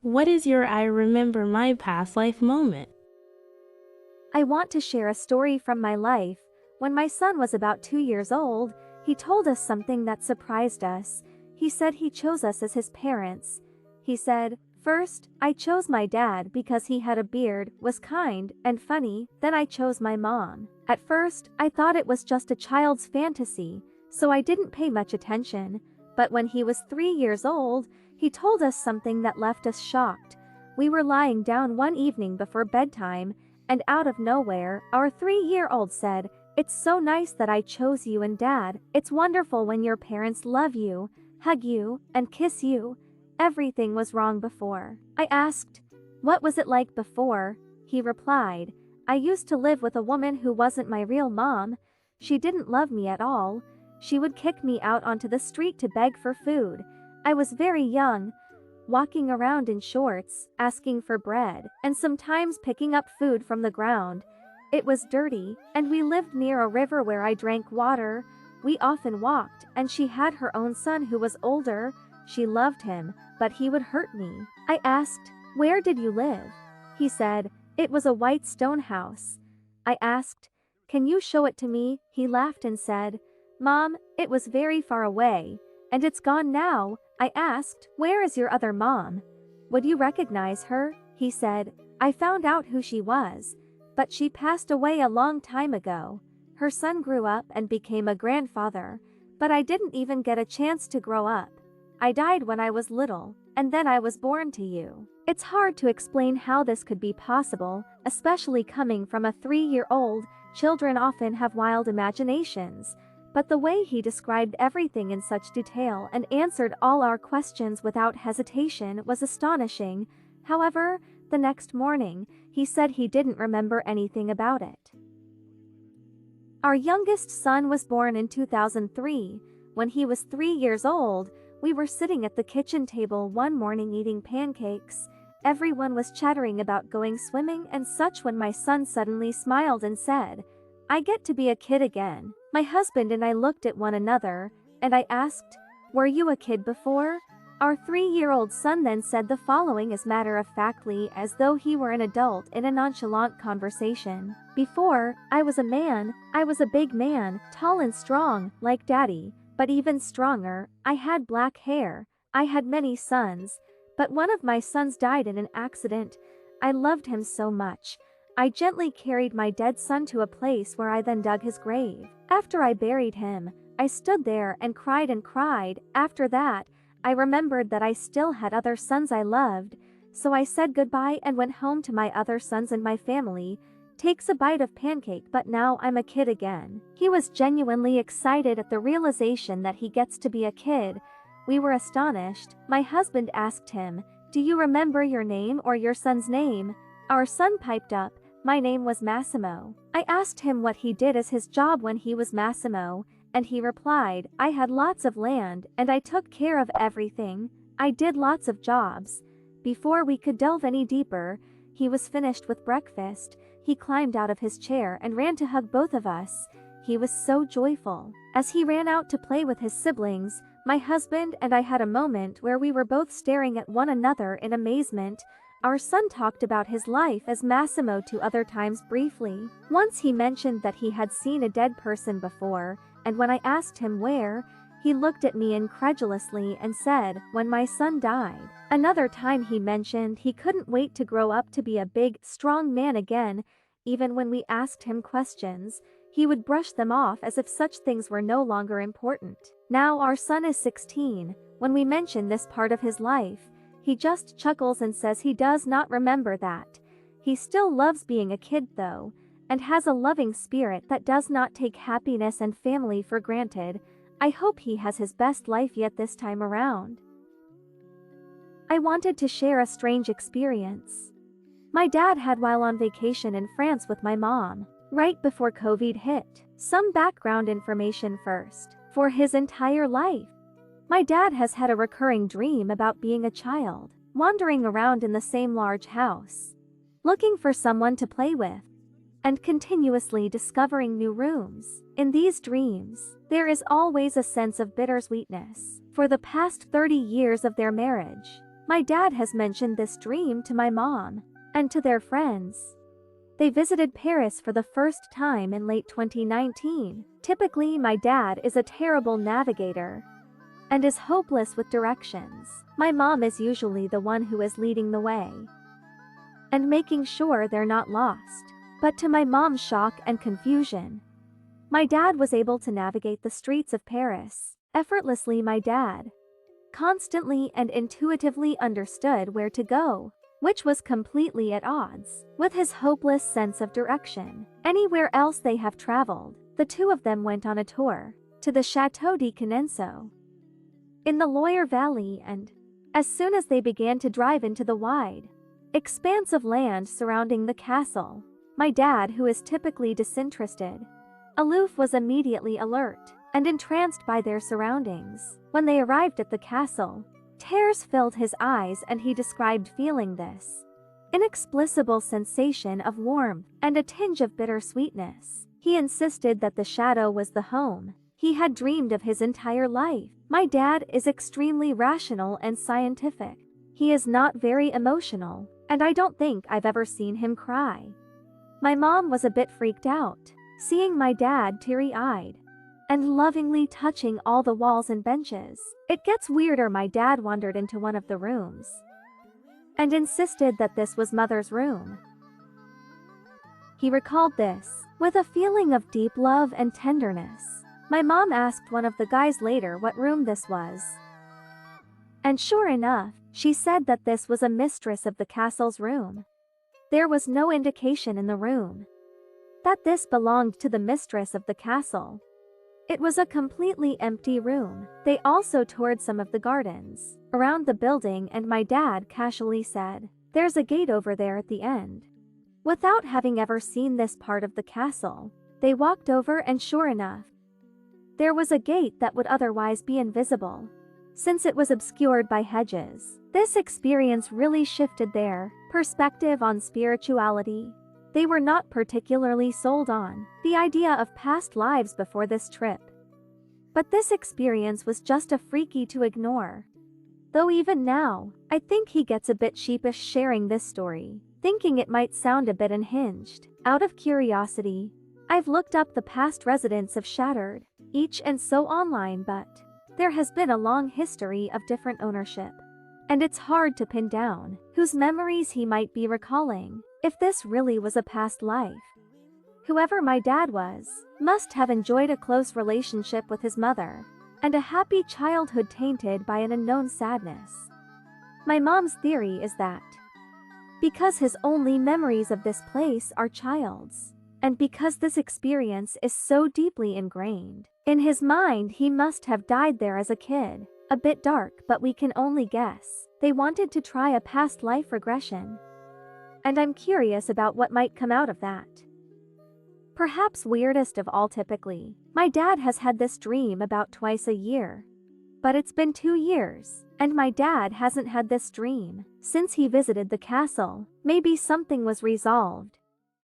What is your I remember my past life moment? I want to share a story from my life. When my son was about 2 years old, he told us something that surprised us. He said he chose us as his parents. He said, "First, I chose my dad because he had a beard, was kind, and funny, then I chose my mom." At first, I thought it was just a child's fantasy, so I didn't pay much attention. But when he was 3 years old, he told us something that left us shocked. We were lying down one evening before bedtime, and out of nowhere, our 3-year-old said, "It's so nice that I chose you and Dad. It's wonderful when your parents love you, hug you, and kiss you. Everything was wrong before." I asked, "What was it like before?" He replied, "I used to live with a woman who wasn't my real mom. She didn't love me at all. She would kick me out onto the street to beg for food. I was very young, walking around in shorts, asking for bread, and sometimes picking up food from the ground. It was dirty, and we lived near a river where I drank water. We often walked, and she had her own son who was older. She loved him, but he would hurt me." I asked, "Where did you live?" He said, "It was a white stone house." I asked, "Can you show it to me?" He laughed and said, "Mom, it was very far away, and it's gone now." I asked, "Where is your other mom? Would you recognize her?" He said, "I found out who she was, but she passed away a long time ago. Her son grew up and became a grandfather, but I didn't even get a chance to grow up. I died when I was little, and then I was born to you." It's hard to explain how this could be possible, especially coming from a 3-year-old. Children often have wild imaginations. But the way he described everything in such detail and answered all our questions without hesitation was astonishing. However, the next morning, he said he didn't remember anything about it. Our youngest son was born in 2003. When he was 3 years old, we were sitting at the kitchen table one morning eating pancakes. Everyone was chattering about going swimming and such when my son suddenly smiled and said, "I get to be a kid again." My husband and I looked at one another, and I asked, "Were you a kid before?" Our 3-year-old son then said the following as matter-of-factly as though he were an adult in a nonchalant conversation. "Before, I was a man. I was a big man, tall and strong, like Daddy, but even stronger. I had black hair. I had many sons, but one of my sons died in an accident. I loved him so much. I gently carried my dead son to a place where I then dug his grave. After I buried him, I stood there and cried and cried. After that, I remembered that I still had other sons I loved, so I said goodbye and went home to my other sons and my family." Takes a bite of pancake, "But now I'm a kid again." He was genuinely excited at the realization that he gets to be a kid. We were astonished. My husband asked him, "Do you remember your name or your son's name?" Our son piped up, "My name was Massimo." I asked him what he did as his job when he was Massimo, and he replied, "I had lots of land, and I took care of everything. I did lots of jobs." Before we could delve any deeper, he was finished with breakfast. He climbed out of his chair and ran to hug both of us. He was so joyful. As he ran out to play with his siblings, my husband and I had a moment where we were both staring at one another in amazement. Our son talked about his life as Massimo 2 other times briefly. Once he mentioned that he had seen a dead person before, and when I asked him where, he looked at me incredulously and said, "When my son died." Another time he mentioned he couldn't wait to grow up to be a big, strong man again. Even when we asked him questions, he would brush them off as if such things were no longer important. Now our son is 16. When we mention this part of his life, he just chuckles and says he does not remember that. He still loves being a kid though, and has a loving spirit that does not take happiness and family for granted. I hope he has his best life yet this time around. I wanted to share a strange experience my dad had while on vacation in France with my mom, right before COVID hit. Some background information first. For his entire life, my dad has had a recurring dream about being a child, wandering around in the same large house, looking for someone to play with, and continuously discovering new rooms. In these dreams, there is always a sense of bittersweetness. For the past 30 years of their marriage, My dad has mentioned this dream to my mom and to their friends. They visited Paris for the first time in late 2019. Typically, my dad is a terrible navigator and is hopeless with directions. My mom is usually the one who is leading the way and making sure they're not lost. But to my mom's shock and confusion, my dad was able to navigate the streets of Paris effortlessly. My dad constantly and intuitively understood where to go, which was completely at odds with his hopeless sense of direction. Anywhere else they have traveled, the two of them went on a tour to the Chateau de Canenso in the Loire Valley, and as soon as they began to drive into the wide expanse of land surrounding the castle, my dad, who is typically disinterested, aloof, was immediately alert and entranced by their surroundings. When they arrived at the castle, tears filled his eyes and he described feeling this inexplicable sensation of warmth and a tinge of bittersweetness. He insisted that the chateau was the home he had dreamed of his entire life. My dad is extremely rational and scientific. He is not very emotional, and I don't think I've ever seen him cry. My mom was a bit freaked out, seeing my dad teary-eyed and lovingly touching all the walls and benches. It gets weirder. My dad wandered into one of the rooms and insisted that this was Mother's room. He recalled this with a feeling of deep love and tenderness. My mom asked one of the guys later what room this was, and sure enough, she said that this was a mistress of the castle's room. There was no indication in the room that this belonged to the mistress of the castle. It was a completely empty room. They also toured some of the gardens around the building, and my dad casually said, "There's a gate over there at the end." Without having ever seen this part of the castle, they walked over, and sure enough, there was a gate that would otherwise be invisible, since it was obscured by hedges. This experience really shifted their perspective on spirituality. They were not particularly sold on the idea of past lives before this trip, but this experience was just a freaky to ignore. Though even now, I think he gets a bit sheepish sharing this story, thinking it might sound a bit unhinged. Out of curiosity, I've looked up the past residents of Shattered, each and so online, but there has been a long history of different ownership, and it's hard to pin down whose memories he might be recalling. If this really was a past life, whoever my dad was must have enjoyed a close relationship with his mother and a happy childhood tainted by an unknown sadness. My mom's theory is that because his only memories of this place are child's, and because this experience is so deeply ingrained in his mind, he must have died there as a kid. A bit dark, but we can only guess. They wanted to try a past life regression, and I'm curious about what might come out of that. Perhaps weirdest of all, typically, my dad has had this dream about twice a year. But it's been 2 years, and my dad hasn't had this dream since he visited the castle. Maybe something was resolved